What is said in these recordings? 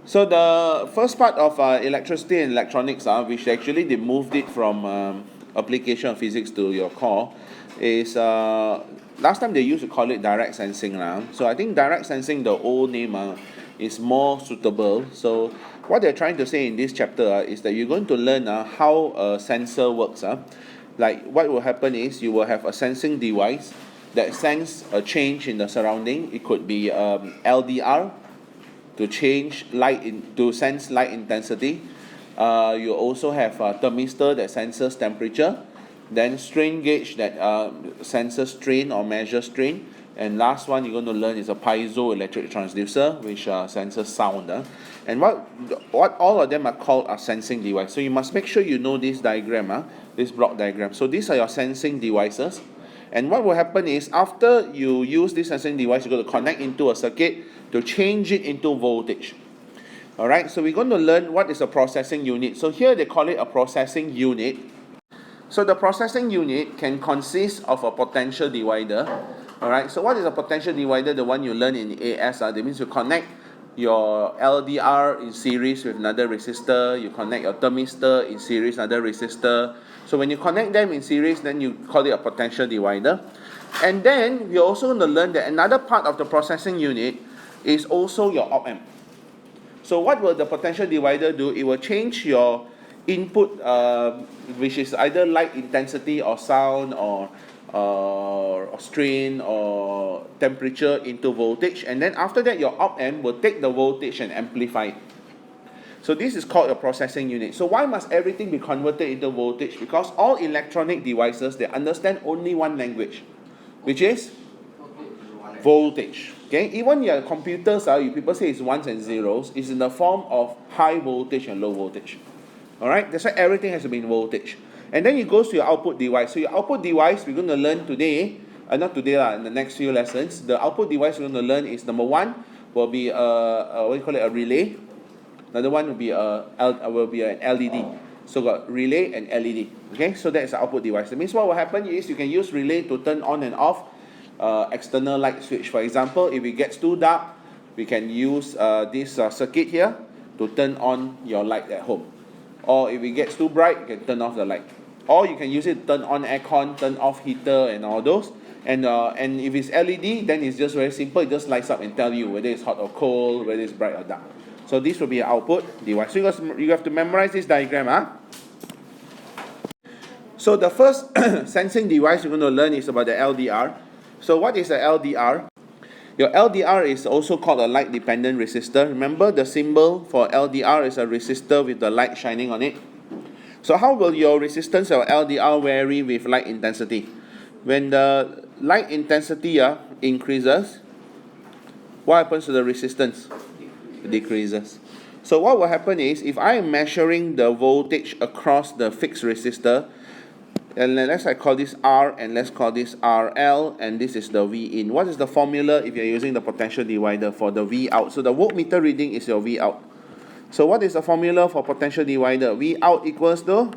So the first part of electricity and electronics, which actually they moved it from application of physics to your core, is last time they used to call it direct sensing. So I think direct sensing, the old name, is more suitable. So what they're trying to say in this chapter is that you're going to learn how a sensor works. Like what will happen is you will have a sensing device that sense a change in the surrounding. It could be LDR, to change to sense light intensity. You also have a thermistor that senses temperature, then strain gauge that senses strain or measures strain, and last one you're going to learn is a piezoelectric transducer, which senses sound. And what all of them are called are sensing devices. So you must make sure you know this diagram, this block diagram. So these are your sensing devices. And what will happen is after you use this sensing device, you're going to connect into a circuit to change it into voltage. Alright, so we're going to learn what is a processing unit. So here they call it a processing unit. So the processing unit can consist of a potential divider. Alright, so what is a potential divider? The one you learn in AS, that means you connect your LDR in series with another resistor, you connect your thermistor in series with another resistor. So when you connect them in series, then you call it a potential divider. And then we're also going to learn that another part of the processing unit is also your op-amp. So what will the potential divider do? It will change your input, which is either light intensity or sound or strain or temperature, into voltage, and then after that your op-amp will take the voltage and amplify it. So this is called a processing unit. So why must everything be converted into voltage? Because all electronic devices, they understand only one language, which is voltage. Okay, even your computers, people say it's ones and zeros, is in the form of high voltage and low voltage. Alright, that's why everything has to be in voltage. And then it goes to your output device. So your output device, we're going to learn today, not today, in the next few lessons. The output device we're going to learn is, number one, will be a relay. Another one will be an LED. So got relay and LED. Okay, so that's the output device. That means what will happen is you can use relay to turn on and off external light switch. For example, if it gets too dark, we can use this circuit here to turn on your light at home. Or if it gets too bright, you can turn off the light. Or you can use it to turn on aircon, turn off heater and all those. And if it's LED, then it's just very simple. It just lights up and tell you whether it's hot or cold, whether it's bright or dark. So this will be an output device. So you have to memorize this diagram. So the first sensing device you're going to learn is about the LDR. So what is a LDR? Your LDR is also called a light dependent resistor. Remember, the symbol for LDR is a resistor with the light shining on it. So how will your resistance or LDR vary with light intensity? When the light intensity increases, what happens to the resistance? It decreases. So what will happen is, if I am measuring the voltage across the fixed resistor, and let's call this R, and let's call this RL, and this is the V in. What is the formula if you're using the potential divider for the V out? So the voltmeter reading is your V out. So what is the formula for potential divider? V out equals to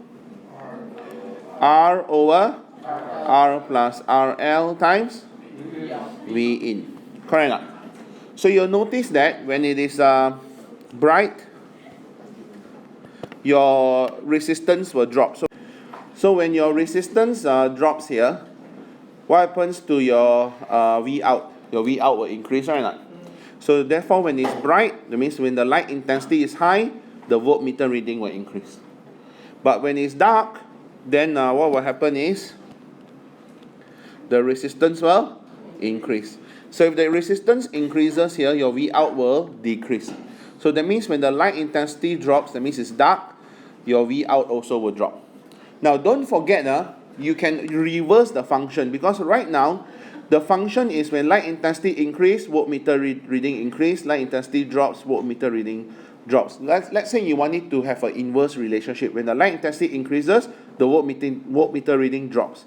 R over R plus RL times V in. Correct? So you'll notice that when it is bright, your resistance will drop. So when your resistance drops here, what happens to your V out? Your V out will increase, right? So therefore, when it's bright, that means when the light intensity is high, the voltmeter reading will increase. But when it's dark, then what will happen is the resistance will increase. So if the resistance increases here, your V out will decrease. So that means when the light intensity drops, that means it's dark, your V out also will drop. Now don't forget, you can reverse the function, because right now the function is when light intensity increase, voltmeter reading increase, light intensity drops, voltmeter reading drops. Let's say you want it to have an inverse relationship. When the light intensity increases, the voltmeter reading drops.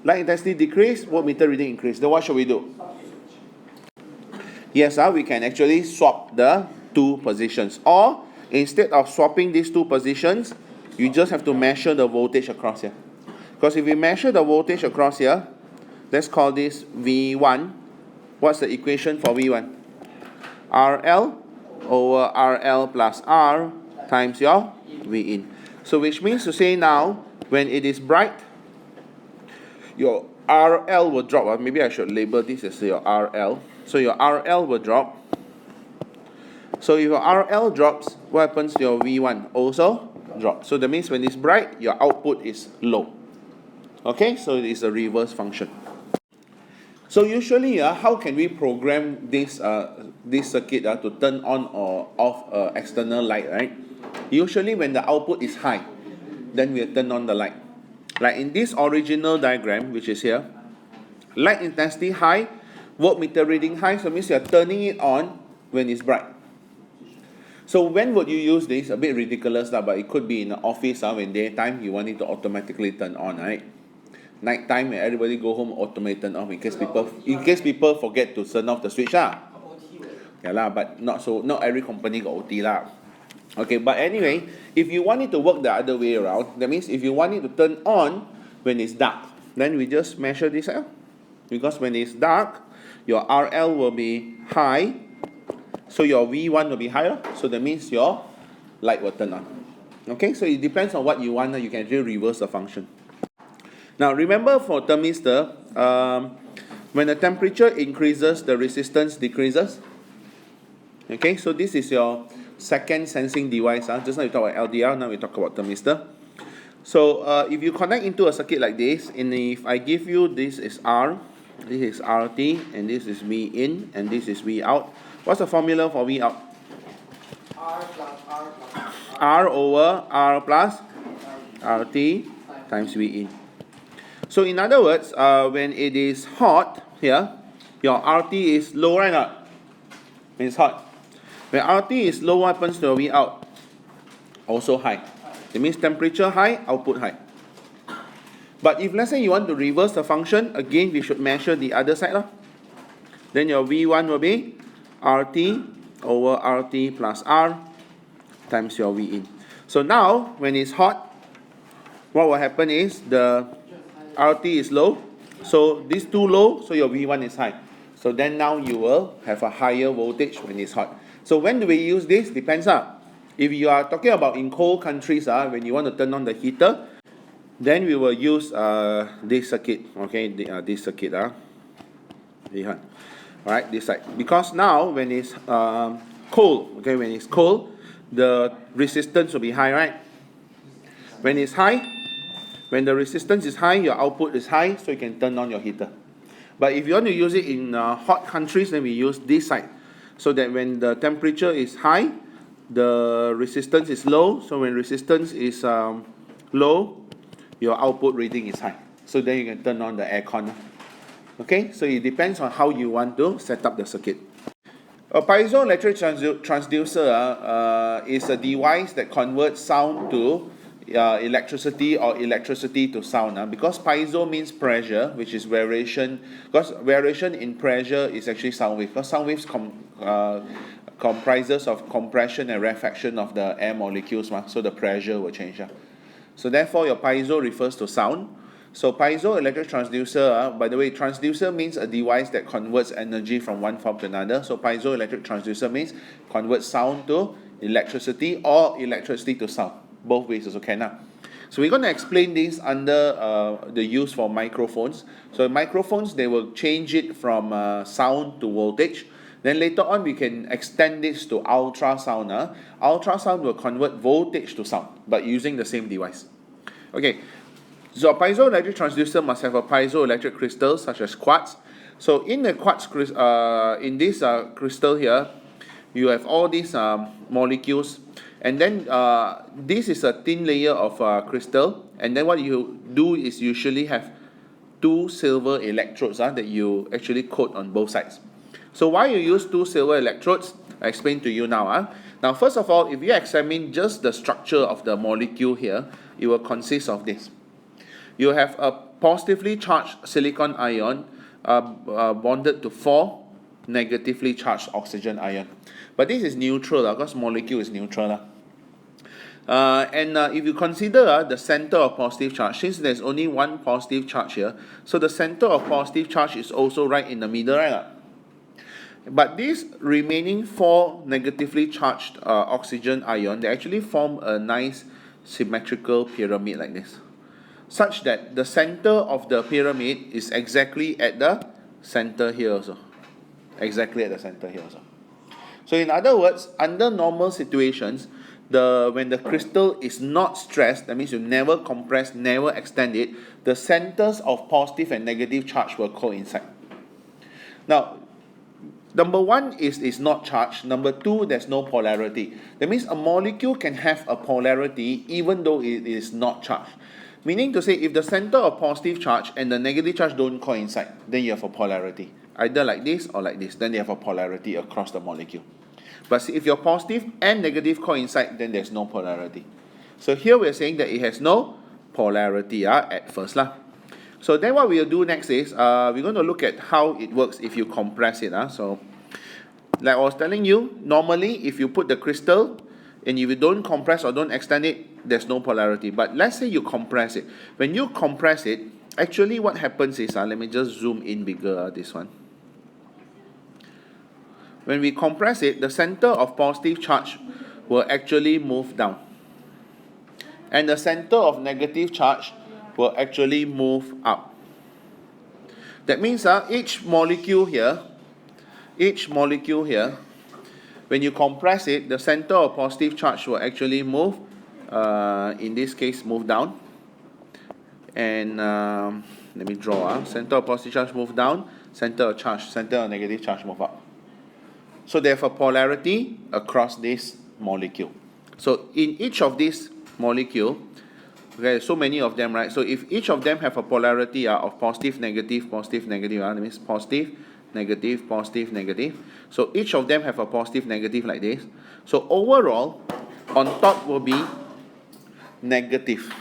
Light intensity decrease, voltmeter reading increase. Then what should we do? Yes, we can actually swap the two positions. Or instead of swapping these two positions, you just have to measure the voltage across here. Because if we measure the voltage across here, let's call this V1. What's the equation for V1? RL over RL plus R times your V in. So which means to say now, when it is bright, your RL will drop. Maybe I should label this as your RL. So your RL will drop. So if your RL drops, what happens to your V1? Also drop. So that means when it's bright, your output is low. Okay, so it is a reverse function. So usually, how can we program this circuit to turn on or off external light, right? Usually when the output is high, then we'll turn on the light. Like in this original diagram, which is here, light intensity high, voltmeter reading high, so it means you're turning it on when it's bright. So when would you use this? A bit ridiculous, but it could be in the office when daytime, you want it to automatically turn on, right? Nighttime, when everybody go home, automated off in case people forget to turn off the switch. Yeah, but not every company got OT lah. Okay, but anyway, if you want it to work the other way around, that means if you want it to turn on when it's dark, then we just measure this out. Because when it's dark, your RL will be high, so your V1 will be higher, so that means your light will turn on. Okay, so it depends on what you want, you can actually reverse the function. Now remember for thermistor, when the temperature increases, the resistance decreases. Okay, so this is your second sensing device. Just now we talk about LDR, now we talk about thermistor. So if you connect into a circuit like this, and if I give you this is R, this is RT, and this is V in, and this is V out, what's the formula for V out? R over R plus RT times V in. So in other words, when it is hot here, your RT is low, right? When it's hot. When RT is low, what happens to your V out? Also high. It means temperature high, output high. But if let's say you want to reverse the function, again we should measure the other side. Then your V1 will be RT over RT plus R times your V in. So now, when it's hot, what will happen is the RT is low, so this too low, so your V1 is high. So then now you will have a higher voltage when it's hot. So when do we use this? Depends. If you are talking about in cold countries, when you want to turn on the heater, then we will use this circuit. Okay, this circuit. Alright, this side. Because now when it's cold, okay, when it's cold, the resistance will be high, right? When it's high, when the resistance is high, your output is high, so you can turn on your heater. But if you want to use it in hot countries, then we use this side. So that when the temperature is high, the resistance is low. So when resistance is low, your output reading is high. So then you can turn on the aircon. Okay, so it depends on how you want to set up the circuit. A piezoelectric transducer is a device that converts sound to electricity or electricity to sound. Because piezo means pressure, which is variation. Because variation in pressure is actually sound wave. Because sound waves comprises of compression and rarefaction of the air molecules, so the pressure will change. So therefore, your piezo refers to sound. So piezoelectric transducer, by the way, transducer means a device that converts energy from one form to another. So piezoelectric transducer means converts sound to electricity or electricity to sound. Both ways is okay now. So we're going to explain this under the use for microphones. So microphones, they will change it from sound to voltage. Then later on, we can extend this to ultrasound. Ultrasound will convert voltage to sound, but using the same device. Okay, so a piezoelectric transducer must have a piezoelectric crystal, such as quartz. So in the quartz, in this crystal here, you have all these molecules. And then this is a thin layer of crystal. And then what you do is usually have two silver electrodes that you actually coat on both sides. So why you use two silver electrodes? I explain to you now. Now, first of all, if you examine just the structure of the molecule here, it will consist of this. You have a positively charged silicon ion bonded to 4 negatively charged oxygen ion. But this is neutral because molecule is neutral. And if you consider the center of positive charge, since there's only one positive charge here, so the center of positive charge is also right in the middle, right? But these remaining 4 negatively charged oxygen ion, they actually form a nice symmetrical pyramid like this, such that the center of the pyramid is exactly at the center here also. Exactly at the center here also. So in other words, under normal situations, when the crystal is not stressed, that means you never compress, never extend it, the centers of positive and negative charge will coincide. Now, number 1 is not charged. Number 2, there's no polarity. That means a molecule can have a polarity even though it is not charged. Meaning to say, if the center of positive charge and the negative charge don't coincide, then you have a polarity. Either like this or like this. Then you have a polarity across the molecule. But see, if your positive and negative coincide, then there's no polarity. So here we're saying that it has no polarity at first. So then what we'll do next is, we're going to look at how it works if you compress it. So, like I was telling you, normally if you put the crystal and if you don't compress or don't extend it, there's no polarity. But let's say you compress it. When you compress it, actually what happens is, let me just zoom in bigger, this one. When we compress it, the center of positive charge will actually move down. And the center of negative charge will actually move up. That means each molecule here, when you compress it, the center of positive charge will actually move, in this case, move down. And let me draw. Center of positive charge move down, center of negative charge move up. So they have a polarity across this molecule. So in each of these molecule, okay, so many of them, right? So if each of them have a polarity of positive, negative, that means positive, negative. So each of them have a positive, negative like this. So overall, on top will be negative.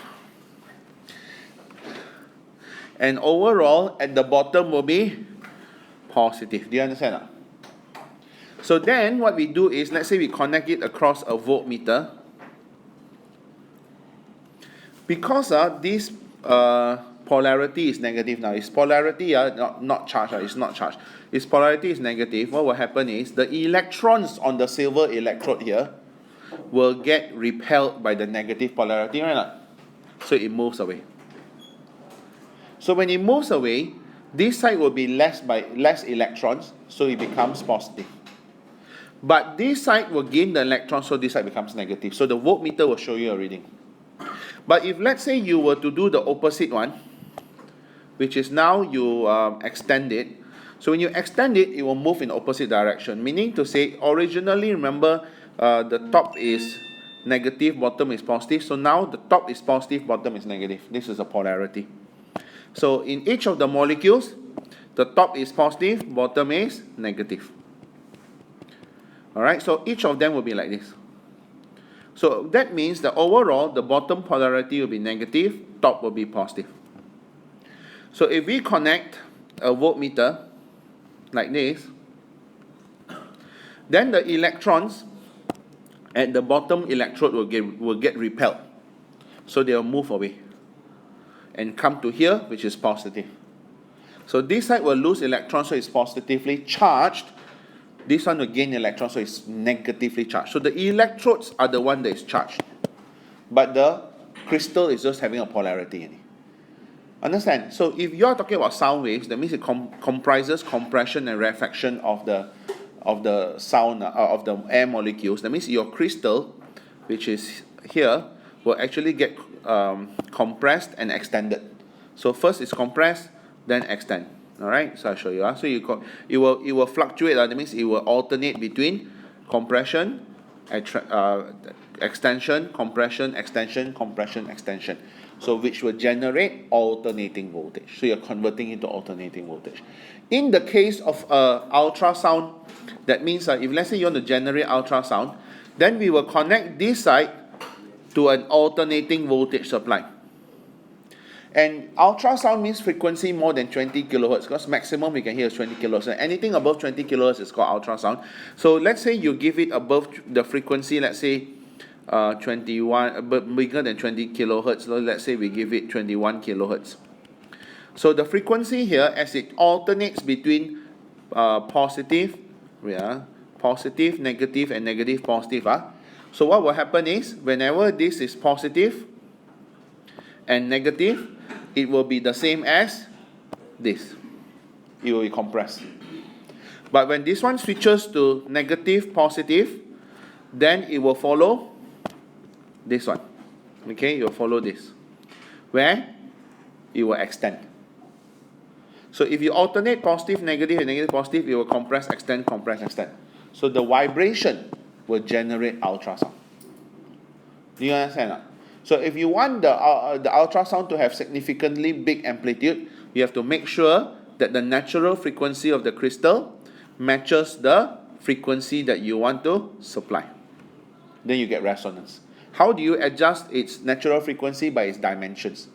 And overall, at the bottom will be positive. Do you understand? So then what we do is, let's say we connect it across a voltmeter. Because this polarity is negative now. Its polarity not charged. It's not charged. Its polarity is negative. What will happen is the electrons on the silver electrode here will get repelled by the negative polarity, right? So it moves away. So when it moves away, this side will be less electrons, so it becomes positive. But this side will gain the electrons, so this side becomes negative. So the voltmeter will show you a reading. But if let's say you were to do the opposite one, which is now you extend it. So when you extend it, it will move in opposite direction. Meaning to say, originally, remember, the top is negative, bottom is positive. So now the top is positive, bottom is negative. This is a polarity. So in each of the molecules, the top is positive, bottom is negative. Alright, so each of them will be like this. So that means that overall, the bottom polarity will be negative, top will be positive. So if we connect a voltmeter like this, then the electrons at the bottom electrode will get repelled. So they will move away and come to here, which is positive. So this side will lose electrons, so it's positively charged. This one will gain electrons, so it's negatively charged. So the electrodes are the one that is charged. But the crystal is just having a polarity. Understand? So if you are talking about sound waves, that means it comprises compression and rarefaction of the sound, of the air molecules. That means your crystal, which is here, will actually get compressed and extended. So first it's compressed, then extend. Alright, so I'll show you. So it will fluctuate. That means it will alternate between compression, extension, compression, extension, compression, extension. So which will generate alternating voltage. So you're converting into alternating voltage. In the case of ultrasound, that means if let's say you want to generate ultrasound, then we will connect this side to an alternating voltage supply. And ultrasound means frequency more than 20 kilohertz, because maximum we can hear is 20 kilohertz. So anything above 20 kilohertz is called ultrasound. So let's say you give it above the frequency, let's say 21, but bigger than 20 kilohertz. So let's say we give it 21 kilohertz. So the frequency here, as it alternates between positive, positive, negative, and negative, positive. So what will happen is, whenever this is positive and negative, it will be the same as this. It will be compressed. But when this one switches to negative, positive, then it will follow this one. Okay, it will follow this, where it will extend. So if you alternate positive, negative, and negative, positive, it will compress, extend, compress, extend. So the vibration will generate ultrasound. Do you understand? So if you want the ultrasound to have significantly big amplitude, you have to make sure that the natural frequency of the crystal matches the frequency that you want to supply. Then you get resonance. How do you adjust its natural frequency? By its dimensions.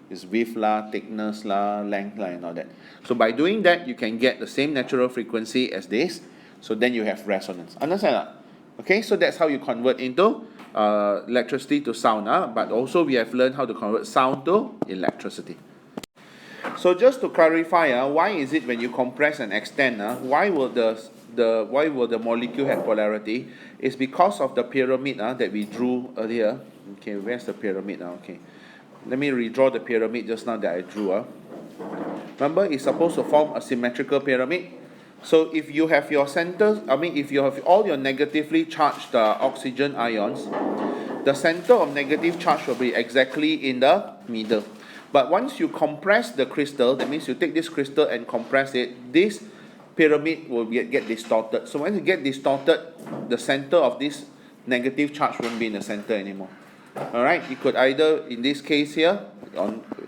Its width lah, thickness lah, length lah, and all that. So by doing that, you can get the same natural frequency as this. So then you have resonance. Understand? Okay, so that's how you convert into electricity to sound. But also we have learned how to convert sound to electricity. So just to clarify, why is it when you compress and extend, why will the molecule have polarity? It's because of the pyramid that we drew earlier. Okay, where's the pyramid now? Okay, let me redraw the pyramid just now that I drew. Remember, it's supposed to form a symmetrical pyramid. So if you have your centers, if you have all your negatively charged oxygen ions, the center of negative charge will be exactly in the middle. But once you compress the crystal, that means you take this crystal and compress it, this pyramid will get distorted. So when you get distorted, the center of this negative charge won't be in the center anymore. Alright, it could either, in this case here,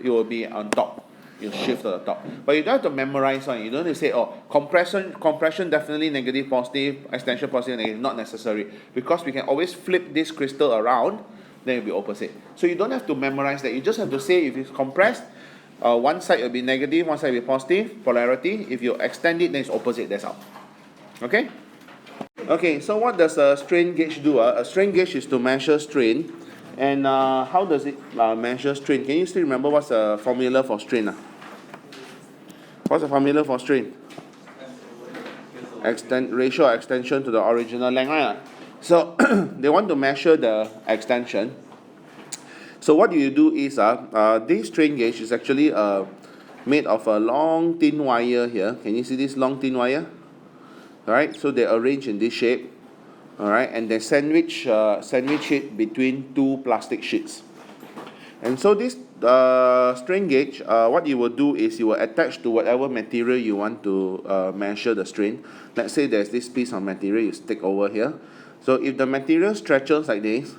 it will be on top. You shift to the top. But you don't have to memorize one. You don't have to say, oh, compression definitely negative, positive, extension positive, negative. Not necessary. Because we can always flip this crystal around, then it will be opposite. So you don't have to memorize that. You just have to say if it's compressed, one side will be negative, one side will be positive, polarity. If you extend it, then it's opposite. That's all. Okay? Okay, so what does a strain gauge do? A strain gauge is to measure strain. And how does it measure strain? Can you still remember what's the formula for strain? What's the formula for strain? Ratio of extension to the original length, right? So they want to measure the extension. So what you do is this strain gauge is actually made of a long thin wire here. Can you see this long thin wire? Alright, so they arrange in this shape. Alright, and they sandwich it between two plastic sheets. And so this strain gauge, what you will do is you will attach to whatever material you want to measure the strain. Let's say there's this piece of material you stick over here. So if the material stretches like this,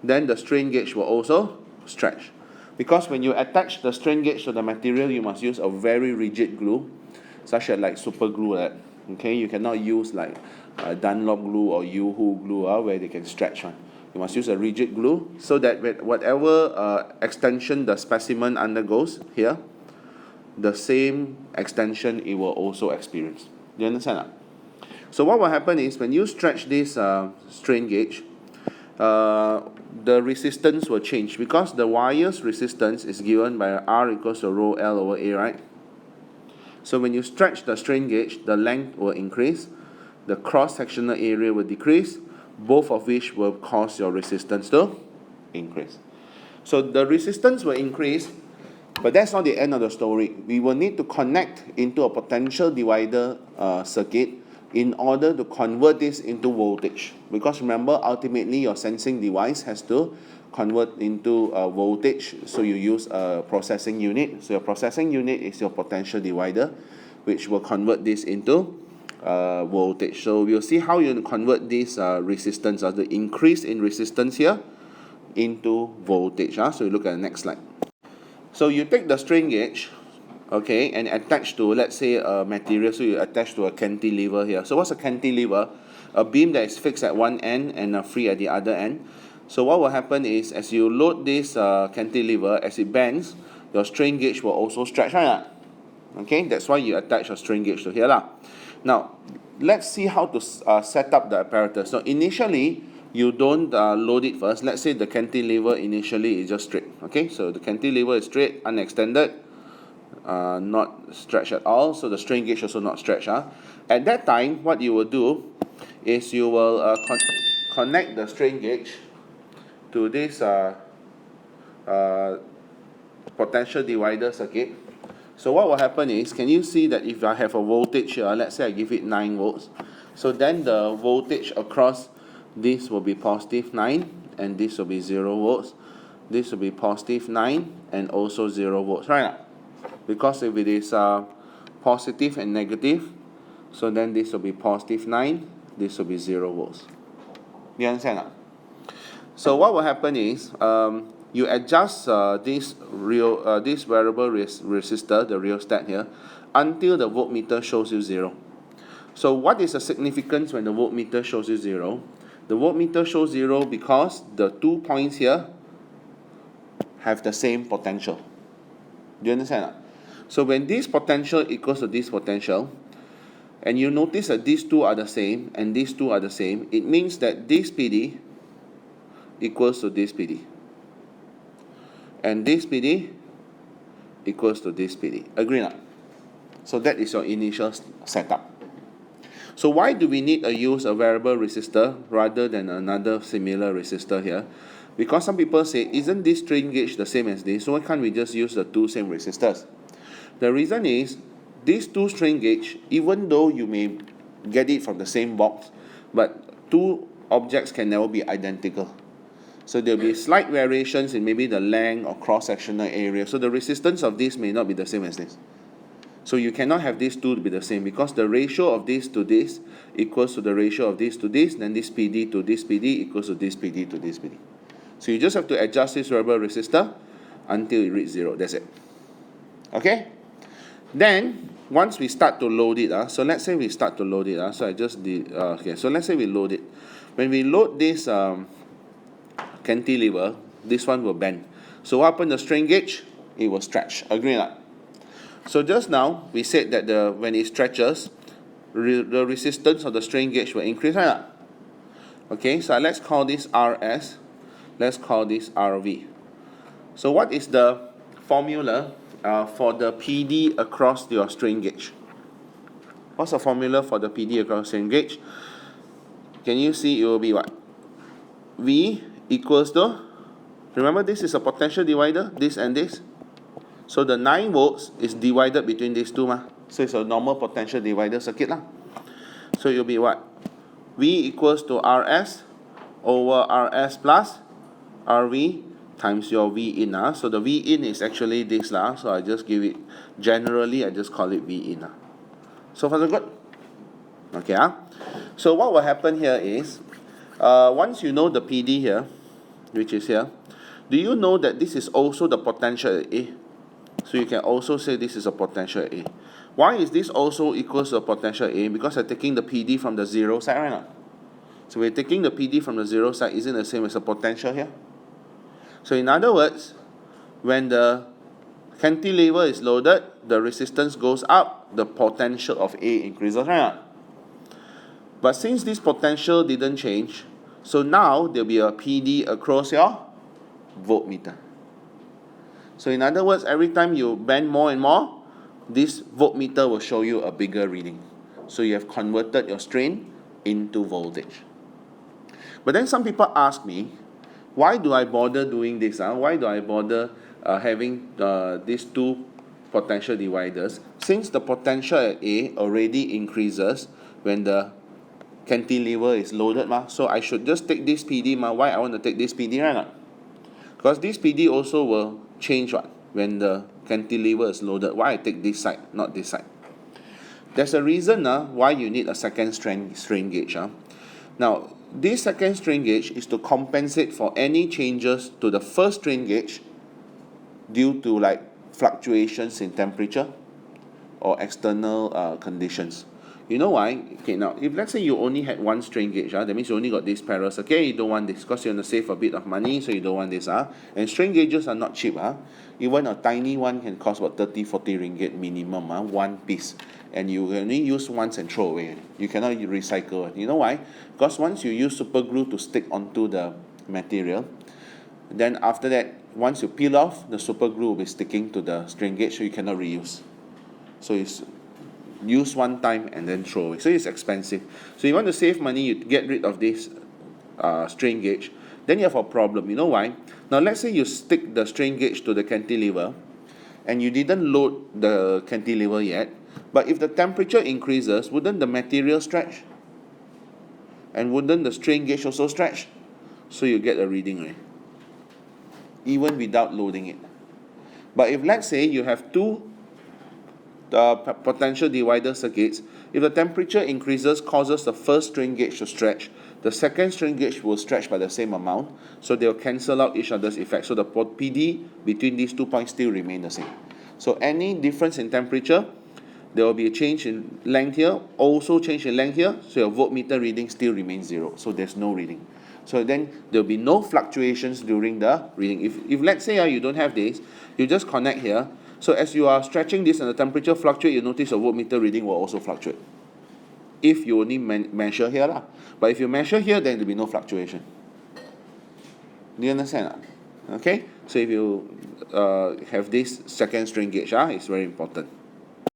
then the strain gauge will also stretch. Because when you attach the strain gauge to the material, you must use a very rigid glue, such as like super glue. Okay, you cannot use like Dunlop glue or Yoo-hoo glue where they can stretch one. You must use a rigid glue so that whatever extension the specimen undergoes here, the same extension it will also experience. Do you understand that? So what will happen is when you stretch this strain gauge, the resistance will change because the wire's resistance is given by R equals to rho L over A, right? So when you stretch the strain gauge, the length will increase, the cross-sectional area will decrease, both of which will cause your resistance to increase. So the resistance will increase, but that's not the end of the story. We will need to connect into a potential divider circuit in order to convert this into voltage. Because remember, ultimately your sensing device has to convert into voltage, so you use a processing unit. So your processing unit is your potential divider, which will convert this into voltage. So we'll see how you convert this resistance, the increase in resistance here, into voltage. So you look at the next slide. So you take the strain gauge, okay, and attach to, let's say, a material. So you attach to a cantilever here. So what's a cantilever? A beam that is fixed at one end and free at the other end. So what will happen is, as you load this cantilever, as it bends, your strain gauge will also stretch, right? Okay, that's why you attach your strain gauge to here lah. Now, let's see how to set up the apparatus. So initially, you don't load it first. Let's say the cantilever initially is just straight. Okay, so the cantilever is straight, unextended. not stretched at all, so the strain gauge also not stretched. At that time, what you will do is you will connect the strain gauge to this potential divider circuit. So what will happen is, can you see that if I have a voltage here, let's say I give it 9 volts, so then the voltage across this will be positive 9, and this will be 0 volts. This will be positive 9 and also 0 volts, right? Because if it is positive and negative, so then this will be positive 9, this will be 0 volts. You understand? So what will happen is, you adjust this variable resistor, the rheostat here, until the voltmeter shows you 0. So what is the significance when the voltmeter shows you 0? The voltmeter shows 0 because the 2 points here have the same potential. Do you understand? So when this potential equals to this potential, and you notice that these two are the same and these two are the same, it means that this PD equals to this PD. And this PD equals to this PD. Agree not? So that is your initial setup. So why do we need to use a variable resistor rather than another similar resistor here? Because some people say, isn't this strain gauge the same as this? So why can't we just use the two same resistors? The reason is, these two strain gauge, even though you may get it from the same box, but two objects can never be identical. So there will be slight variations in maybe the length or cross-sectional area. So the resistance of this may not be the same as this. So you cannot have these two to be the same, because the ratio of this to this equals to the ratio of this to this, then this PD to this PD equals to this PD to this PD. So you just have to adjust this variable resistor until it reaches 0. That's it. Okay? Then, once we start to load it, so let's say we start to load it. So I just did, okay, so let's say we load it. When we load this cantilever, this one will bend. So what happened to the strain gauge? It will stretch. Agree or not? So just now, we said that when it stretches, the resistance of the strain gauge will increase, right? Okay, so let's call this RS. Let's call this RV. So what is the formula for the PD across your strain gauge? What's the formula for the PD across strain gauge? Can you see it will be what? V equals to, remember this is a potential divider, this and this. So the 9 volts is divided between these two. So it's a normal potential divider circuit. So it will be what? V equals to RS over RS plus RV times your V in. So the V in is actually this. So I just give it, generally I just call it V in. So far so good? Okay. So what will happen here is, once you know the PD here, which is here, do you know that this is also the potential at A? So you can also say this is a potential at A. Why is this also equals to a potential A? Because I'm taking the PD from the 0 side, right now. So we're taking the PD from the 0 side, isn't the same as a potential here? So in other words, when the cantilever is loaded, the resistance goes up, the potential of A increases, right? But since this potential didn't change, so now there'll be a PD across your voltmeter. So in other words, every time you bend more and more, this voltmeter will show you a bigger reading. So you have converted your strain into voltage. But then some people ask me, why do I bother doing this? Why do I bother having these two potential dividers? Since the potential at A already increases when the cantilever is loaded, so I should just take this PD. Why I want to take this PD, right? Because this PD also will change when the cantilever is loaded. Why I take this side, not this side? There's a reason why you need a second strain gauge. Now, this second strain gauge is to compensate for any changes to the first strain gauge due to like fluctuations in temperature or external conditions. You know why? Okay, now if let's say you only had one strain gauge, that means you only got this parallel circuit, you don't want this because you want to save a bit of money, so you don't want this. And strain gauges are not cheap. Even a tiny one can cost about 30-40 ringgit minimum, one piece. And you only use once and throw away. You cannot recycle it. You know why? Because once you use super glue to stick onto the material, Then after that, once you peel off, the super glue will be sticking to the strain gauge, so you cannot reuse. So it's use one time and then throw away. So it's expensive. So you want to save money, you get rid of this strain gauge. Then you have a problem. You know why? Now let's say you stick the strain gauge to the cantilever and you didn't load the cantilever yet, but if the temperature increases, wouldn't the material stretch? And wouldn't the strain gauge also stretch? So you get a reading, right? Even without loading it. But if let's say you have two potential divider circuits, if the temperature increases causes the first strain gauge to stretch, the second strain gauge will stretch by the same amount, so they will cancel out each other's effect. So the PD between these 2 points still remain the same. So any difference in temperature, there will be a change in length here, also change in length here, so your voltmeter reading still remains 0, so there's no reading. So then there will be no fluctuations during the reading. If let's say you don't have this, you just connect here. So as you are stretching this and the temperature fluctuate, you notice your voltmeter reading will also fluctuate. If you only measure here lah. But if you measure here, then there will be no fluctuation. Do you understand? Okay? So if you have this second strain gauge, it's very important.